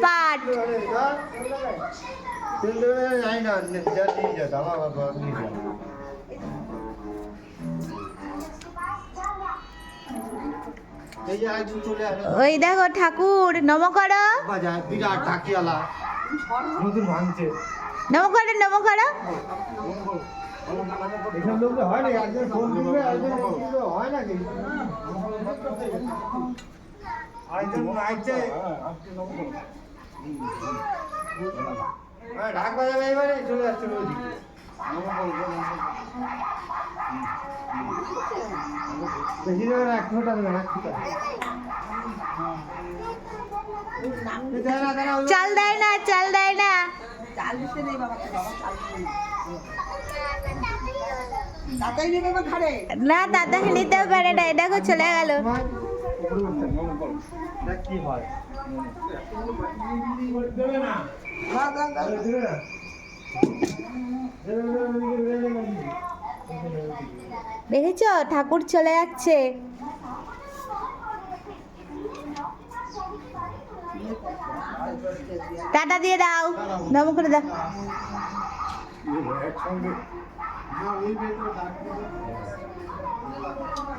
পাট। ওই দেখো ঠাকুর, নম করো, বিরাট ঢাকিয়ালা নতুন ভাঙছে। নম করো, নম করো। এসব লোক হয় না, একজন ফোন দিবে, একজন হয় নাকি? আরেকজন আইছে ঢাক বাজাবে এবারে, চলে আসছে ওইদিকে। বেশি দেবে না, 1 ঘন্টা দেবে না, ঠিক আছে। চাল দেয় না, চাল দেয় না। না দাদাকে নিতেও পারে না, দেখো চলে গেল। কি হয় দেখেছো ঠাকুর চলে যাচ্ছে। টাটা দিয়ে দাও, নম করে দাও। একসঙ্গে